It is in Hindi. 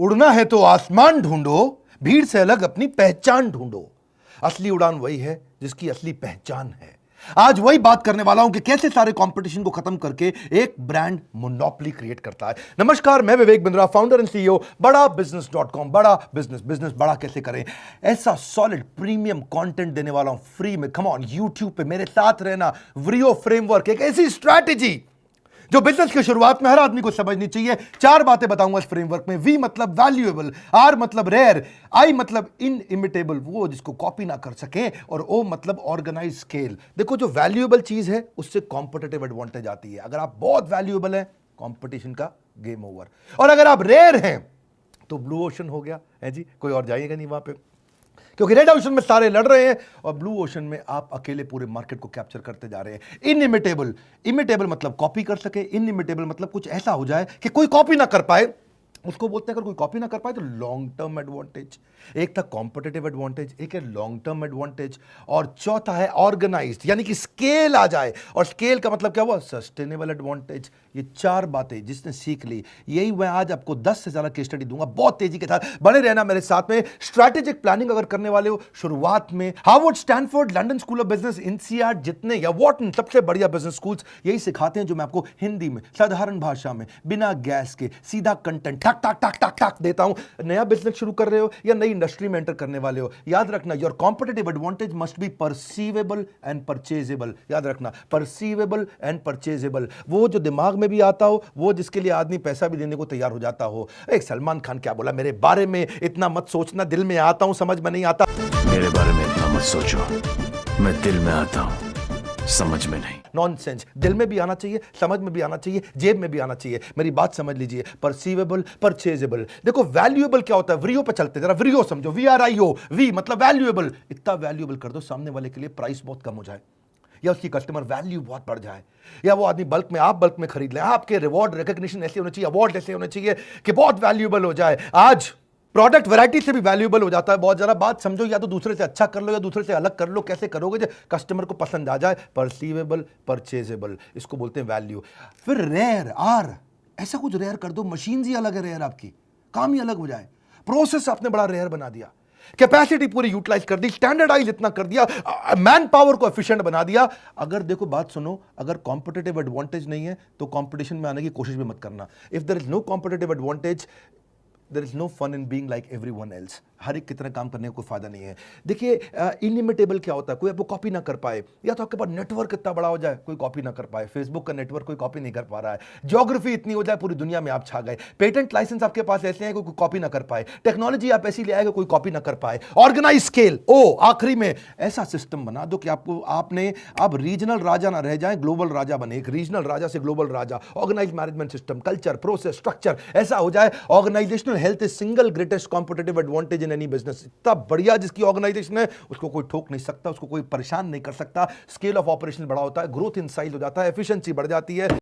उड़ना है तो आसमान ढूंढो, भीड़ से अलग अपनी पहचान ढूंढो। असली उड़ान वही है जिसकी असली पहचान है। आज वही बात करने वाला हूं कि कैसे सारे कंपटीशन को खत्म करके एक ब्रांड मोनोपोली क्रिएट करता है। नमस्कार, मैं Vivek Bindra, founder and CEO बड़ा बिजनेस.com। बड़ा बिजनेस बड़ा कैसे करें, ऐसा सॉलिड प्रीमियम कंटेंट देने वाला हूं फ्री में। कम ऑन, यूट्यूब पे मेरे साथ रहना। व्रियो फ्रेमवर्क, एक ऐसी स्ट्रैटेजी जो बिजनेस की शुरुआत में हर आदमी को समझनी चाहिए। 4 बातें बताऊंगा इस फ्रेमवर्क में। वी मतलब वैल्यूएबल, आर मतलब रेयर, आई मतलब इनइमिटेबल, वो जिसको कॉपी ना कर सके, और ओ मतलब ऑर्गेनाइज स्केल। देखो, जो वैल्यूएबल चीज है उससे कॉम्पिटिटिव एडवांटेज आती है। अगर आप बहुत वैल्यूएबल हैं, कॉम्पिटिशन का गेम ओवर। और अगर आप रेयर हैं तो ब्लू ओशन हो गया है जी, कोई और जाइएगा नहीं वहां पे, क्योंकि रेड ओशन में सारे लड़ रहे हैं और ब्लू ओशन में आप अकेले पूरे मार्केट को कैप्चर करते जा रहे हैं। इनइमिटेबल, इमिटेबल मतलब कॉपी कर सके, इनइमिटेबल मतलब कुछ ऐसा हो जाए कि कोई कॉपी ना कर पाए, उसको बोलते हैं। अगर कोई कॉपी ना कर पाए तो लॉन्ग टर्म एडवांटेज। एक था कॉम्पिटिटिव एडवांटेज, एक है लॉन्ग टर्म एडवांटेज, और चौथा है ऑर्गेनाइज्ड, यानी कि स्केल आ जाए। और स्केल का मतलब क्या हुआ? Sustainable advantage. ये 4 बातें जिसने सीख ली, यही मैं आज आपको 10 से ज्यादा केस स्टडी दूंगा। बहुत तेजी के साथ बने रहना मेरे साथ में। स्ट्रैटेजिक प्लानिंग अगर करने वाले हो, शुरुआत में Harvard, Stanford, London school of business, INSEAD जितने या वॉटन सबसे बढ़िया बिजनेस स्कूल्स यही सिखाते हैं, जो मैं आपको हिंदी में साधारण भाषा में बिना गैस के सीधा कंटेंट टक टक टक टक टक देता हूं। नया बिजनेस शुरू कर रहे हो या नई इंडस्ट्री में एंटर करने वाले हो, याद रखना, your competitive advantage must be perceivable and purchasable. याद रखना, परसीवेबल एंड परचेजेबल, वो जो दिमाग में भी आता हो, वो जिसके लिए आदमी पैसा भी देने को तैयार हो जाता हो। एक सलमान खान क्या बोला मेरे बारे में? इतना मत सोचना, दिल में आता हूं, समझ में नहीं आता। मेरे बारे में इतना मत सोचो, मैं दिल में आता हूं, समझ में नहीं। नॉनसेंस। दिल में भी आना चाहिए, समझ में भी आना चाहिए, जेब में भी आना चाहिए। मेरी बात समझ लीजिए। परसीवेबल, परचेजेबल। देखो, वैल्यूएबल क्या होता है? व्रियो पे चलते, जरा व्रियो समझो। VRIO, वी मतलब वैल्यूएबल। इतना वैल्यूएबल कर दो सामने वाले के लिए प्राइस बहुत कम हो जाए, या उसकी कस्टमर वैल्यू बहुत बढ़ जाए, या वो आदमी बल्क में, आप बल्क में खरीद लें। आपके रिवॉर्ड रिकॉग्निशन ऐसे होने चाहिए, अवार्ड ऐसे होने चाहिए कि बहुत वैल्यूएबल हो जाए। आज प्रोडक्ट वैरायटी से भी वैल्यूएबल हो जाता है बहुत। जरा बात समझो, या तो दूसरे से अच्छा कर लो या दूसरे से अलग कर लो। कैसे करोगे जो कस्टमर को पसंद आ जाए? परसीवेबल, परचेजेबल, इसको बोलते हैं वैल्यू। फिर रेयर, आर, ऐसा कुछ रेयर कर दो, मशीन ही अलग है रेयर, आपकी काम ही अलग हो जाए। प्रोसेस आपने बड़ा रेयर बना दिया, कैपेसिटी पूरी यूटिलाइज कर दी, स्टैंडर्डाइज इतना कर दिया, मैन पावर को एफिशिएंट बना दिया। अगर देखो, बात सुनो, अगर कॉम्पिटिटिव एडवांटेज नहीं है तो कंपटीशन में आने की कोशिश भी मत करना। If there is no competitive advantage, there is no fun in being like everyone else. हर एक की तरह काम करने का कोई फायदा नहीं है। देखिए, इनइमिटेबल क्या होता है? कोई आपको कॉपी ना कर पाए, या तो आपके पास नेटवर्क इतना बड़ा हो जाए कोई कॉपी ना कर पाए। फेसबुक का नेटवर्क कोई कॉपी नहीं कर पा रहा है। ज्योग्राफी इतनी हो जाए पूरी दुनिया में आप छा गए। पेटेंट लाइसेंस आपके पास ऐसे हैं कोई कॉपी ना कर पाए। टेक्नोलॉजी आप ऐसी ले आए कोई कॉपी ना कर पाए। ऑर्गेनाइज स्केल, ओ आखिरी में ऐसा सिस्टम बना दो कि आप रीजनल राजा ना रह जाए, ग्लोबल राजा बने। एक रीजनल राजा से ग्लोबल राजा। Organize management system, culture, process, structure ऐसा हो जाए। Organizational health is single greatest competitive advantage in any business. इतना बढ़िया जिसकी ऑर्गेनाइजेशन है, उसको कोई ठोक नहीं सकता, उसको कोई परेशान नहीं कर सकता। स्केल ऑफ ऑपरेशन बड़ा होता है, ग्रोथ इन साइज हो जाता है, एफिशिएंसी बढ़ जाती है।